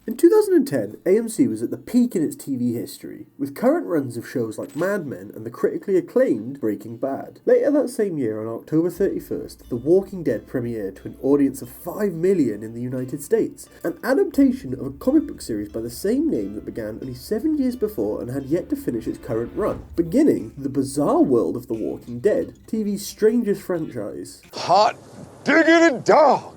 In 2010, AMC was at the peak in its TV history, with current runs of shows like Mad Men and the critically acclaimed Breaking Bad. Later that same year, on October 31st, The Walking Dead premiered to an audience of 5 million in the United States, an adaptation of a comic book series by the same name that began only 7 years before and had yet to finish its current run, beginning the bizarre world of The Walking Dead, TV's strangest franchise. Hot diggity dog!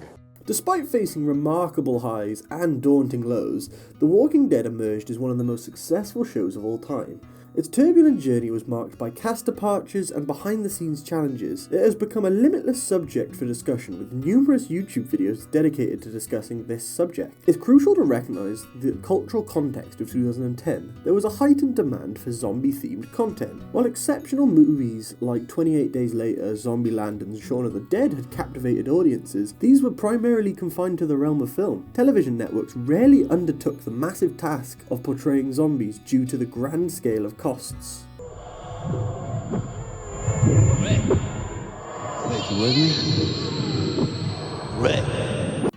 Despite facing remarkable highs and daunting lows, The Walking Dead emerged as one of the most successful shows of all time. Its turbulent journey was marked by cast departures and behind-the-scenes challenges. It has become a limitless subject for discussion, with numerous YouTube videos dedicated to discussing this subject. It's crucial to recognise the cultural context of 2010. There was a heightened demand for zombie-themed content. While exceptional movies like 28 Days Later, Zombieland and Shaun of the Dead had captivated audiences, these were primarily confined to the realm of film. Television networks rarely undertook the massive task of portraying zombies due to the grand scale of costs.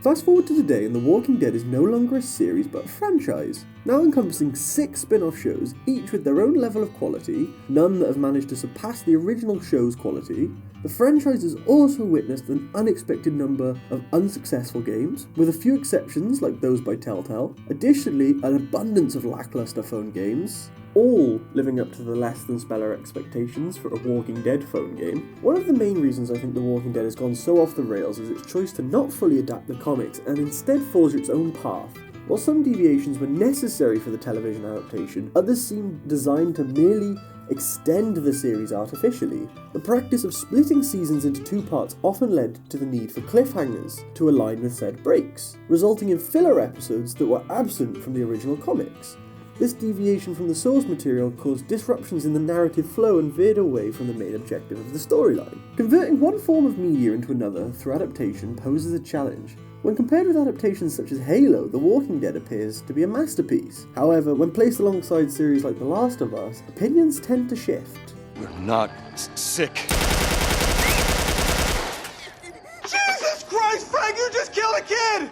Fast forward to today, and The Walking Dead is no longer a series but a franchise, now encompassing 6 spin-off shows, each with their own level of quality, none that have managed to surpass the original show's quality. The franchise has also witnessed an unexpected number of unsuccessful games, with a few exceptions like those by Telltale. Additionally, an abundance of lackluster phone games, all living up to the less than stellar expectations for a Walking Dead phone game. One of the main reasons I think The Walking Dead has gone so off the rails is its choice to not fully adapt the comics and instead forge its own path. While some deviations were necessary for the television adaptation, others seemed designed to merely extend the series artificially. The practice of splitting seasons into 2 parts often led to the need for cliffhangers to align with said breaks, resulting in filler episodes that were absent from the original comics. This deviation from the source material caused disruptions in the narrative flow and veered away from the main objective of the storyline. Converting one form of media into another through adaptation poses a challenge. When compared with adaptations such as Halo, The Walking Dead appears to be a masterpiece. However, when placed alongside series like The Last of Us, opinions tend to shift. We're not sick. Jesus Christ, Frank, you just killed a kid!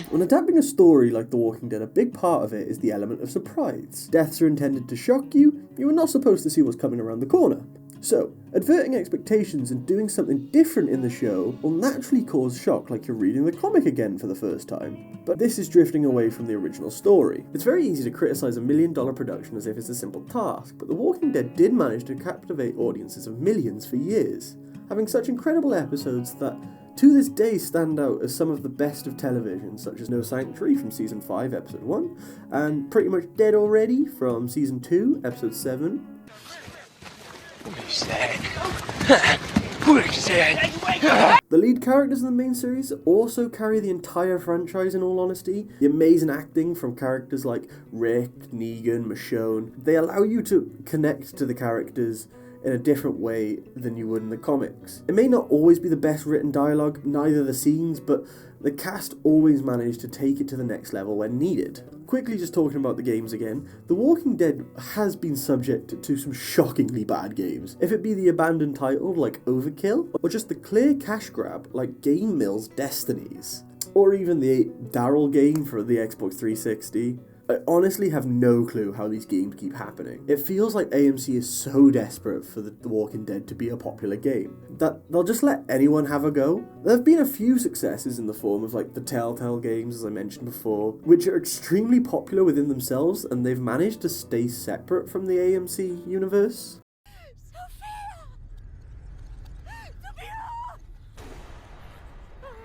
When adapting a story like The Walking Dead, a big part of it is the element of surprise. Deaths are intended to shock you, you are not supposed to see what's coming around the corner. So, adverting expectations and doing something different in the show will naturally cause shock, like you're reading the comic again for the first time. But this is drifting away from the original story. It's very easy to criticise a $1 million production as if it's a simple task, but The Walking Dead did manage to captivate audiences of millions for years, having such incredible episodes that to this day stand out as some of the best of television, such as No Sanctuary from Season 5, Episode 1, and Pretty Much Dead Already from Season 2, Episode 7. The lead characters in the main series also carry the entire franchise, in all honesty. The amazing acting from characters like Rick, Negan, Michonne, they allow you to connect to the characters in a different way than you would in the comics. It may not always be the best written dialogue, neither the scenes, but the cast always manage to take it to the next level when needed. Quickly just talking about the games again, The Walking Dead has been subject to some shockingly bad games. If it be the abandoned title like Overkill, or just the clear cash grab like Game Mill's Destinies, or even the Daryl game for the Xbox 360. I honestly have no clue how these games keep happening. It feels like AMC is so desperate for The Walking Dead to be a popular game that they'll just let anyone have a go. There have been a few successes in the form of like the Telltale games, as I mentioned before, which are extremely popular within themselves, and they've managed to stay separate from the AMC universe.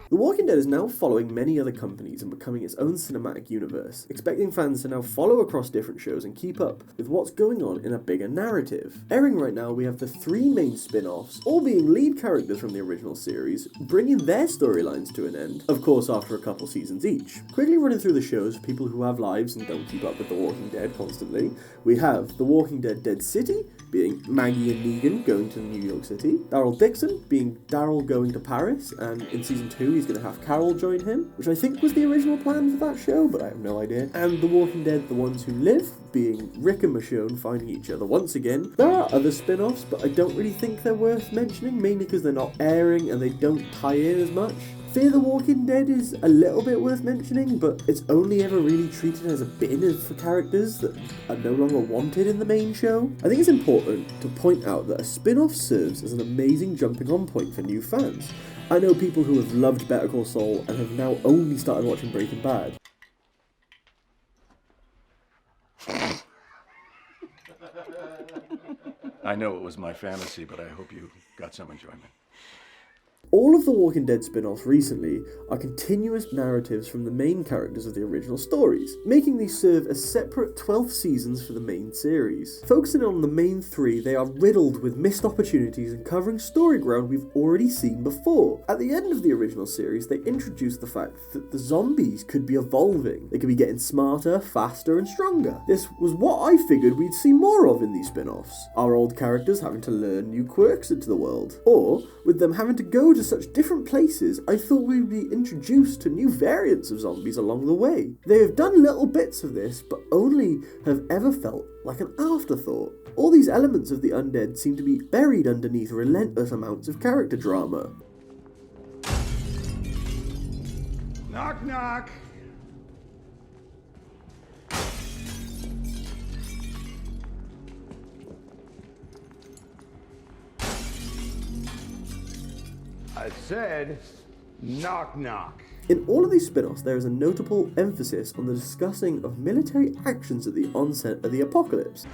The Walking Dead is now following many other companies and becoming its own cinematic universe, expecting fans to now follow across different shows and keep up with what's going on in a bigger narrative. Airing right now, we have the 3 main spin-offs, all being lead characters from the original series, bringing their storylines to an end, of course after a couple seasons each. Quickly running through the shows for people who have lives and don't keep up with The Walking Dead constantly, we have The Walking Dead Dead City, being Maggie and Negan going to New York City, Daryl Dixon being Daryl going to Paris, and in Season 2 he's going to have Carol join him, which I think was the original plan for that show, but I have no idea. And The Walking Dead The Ones Who Live, being Rick and Michonne finding each other once again. There are other spin-offs, but I don't really think they're worth mentioning, mainly because they're not airing and they don't tie in as much. Fear the Walking Dead is a little bit worth mentioning, but it's only ever really treated as a bin for characters that are no longer wanted in the main show. I think it's important to point out that a spin-off serves as an amazing jumping on point for new fans. I know people who have loved Better Call Saul and have now only started watching Breaking Bad. I know it was my fantasy, but I hope you got some enjoyment. All of the Walking Dead spin-offs recently are continuous narratives from the main characters of the original stories, making these serve as separate 12th seasons for the main series. Focusing on the main three, they are riddled with missed opportunities and covering story ground we've already seen before. At the end of the original series, they introduced the fact that the zombies could be evolving. They could be getting smarter, faster, and stronger. This was what I figured we'd see more of in these spin-offs. Our old characters having to learn new quirks into the world, or with them having to go to such different places, I thought we'd be introduced to new variants of zombies along the way. They have done little bits of this, but only have ever felt like an afterthought. All these elements of the undead seem to be buried underneath relentless amounts of character drama. Knock, knock. I said, knock, knock. In all of these spin-offs, there is a notable emphasis on the discussing of military actions at the onset of the apocalypse.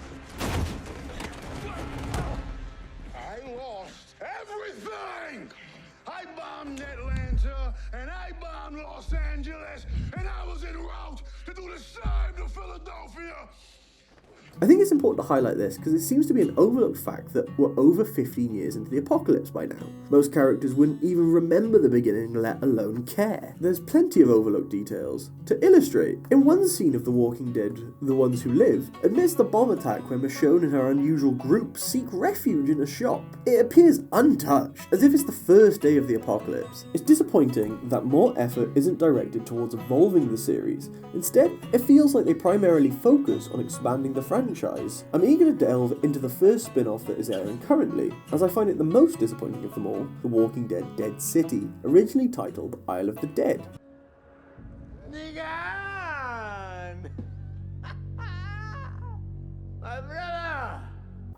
I lost everything! I bombed Atlanta, and I bombed Los Angeles, and I was en route to do the same to Philadelphia! I think it's important to highlight this because it seems to be an overlooked fact that we're over 15 years into the apocalypse by now. Most characters wouldn't even remember the beginning, let alone care. There's plenty of overlooked details. To illustrate, in one scene of The Walking Dead, The Ones Who Live, amidst the bomb attack where Michonne and her unusual group seek refuge in a shop, it appears untouched, as if it's the first day of the apocalypse. It's disappointing that more effort isn't directed towards evolving the series. Instead, it feels like they primarily focus on expanding the franchise. I'm eager to delve into the first spin-off that is airing currently, as I find it the most disappointing of them all, The Walking Dead Dead City, originally titled Isle of the Dead. Negan! My brother!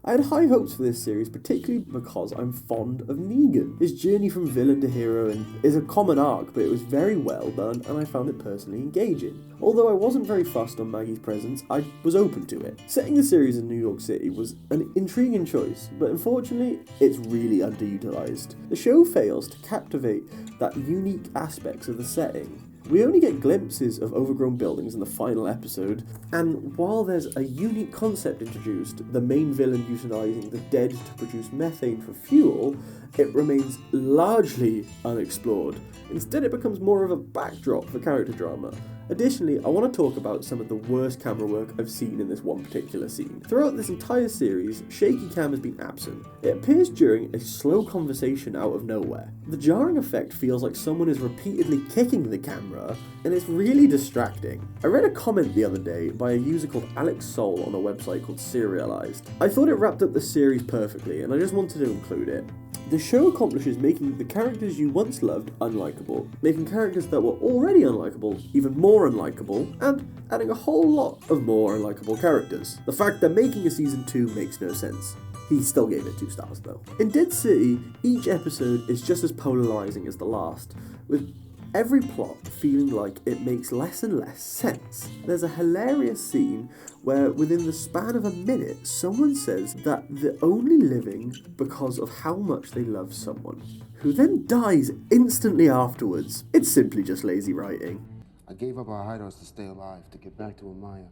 I had high hopes for this series, particularly because I'm fond of Negan. His journey from villain to hero is a common arc, but it was very well done and I found it personally engaging. Although I wasn't very fussed on Maggie's presence, I was open to it. Setting the series in New York City was an intriguing choice, but unfortunately, it's really underutilized. The show fails to captivate that unique aspects of the setting. We only get glimpses of overgrown buildings in the final episode, and while there's a unique concept introduced, the main villain utilising the dead to produce methane for fuel, it remains largely unexplored. Instead, it becomes more of a backdrop for character drama. Additionally, I want to talk about some of the worst camera work I've seen in this one particular scene. Throughout this entire series, shaky cam has been absent. It appears during a slow conversation out of nowhere. The jarring effect feels like someone is repeatedly kicking the camera, and it's really distracting. I read a comment the other day by a user called Alex Soul on a website called Serialized. I thought it wrapped up the series perfectly, and I just wanted to include it. The show accomplishes making the characters you once loved unlikable, making characters that were already unlikable even more unlikable, and adding a whole lot of more unlikable characters. The fact they're making a season 2 makes no sense. He still gave it 2 stars though. In Dead City, each episode is just as polarizing as the last, with every plot feeling like it makes less and less sense. There's a hilarious scene where within the span of a minute, someone says that they're only living because of how much they love someone, who then dies instantly afterwards. It's simply just lazy writing. I gave up our hideouts to stay alive, to get back to Amaya.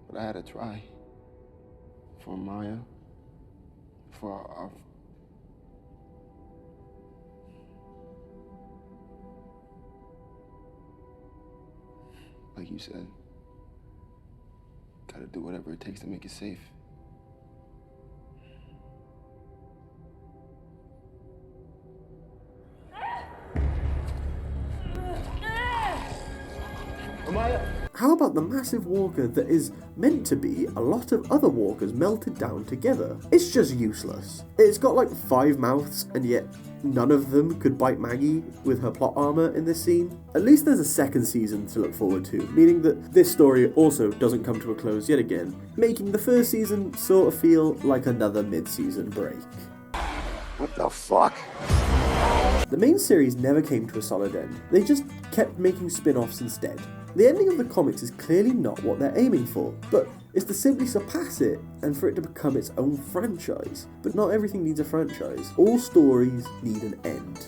But I had to try. For Amaya. For our... Like you said, gotta do whatever it takes to make it safe. How about the massive walker that is meant to be a lot of other walkers melted down together? It's just useless. It's got like 5 mouths and yet none of them could bite Maggie with her plot armor in this scene. At least there's a second season to look forward to, meaning that this story also doesn't come to a close yet again, making the first season sort of feel like another mid-season break. What the fuck? The main series never came to a solid end. They just kept making spin-offs instead. The ending of the comics is clearly not what they're aiming for, but it's to simply surpass it and for it to become its own franchise. But not everything needs a franchise. All stories need an end.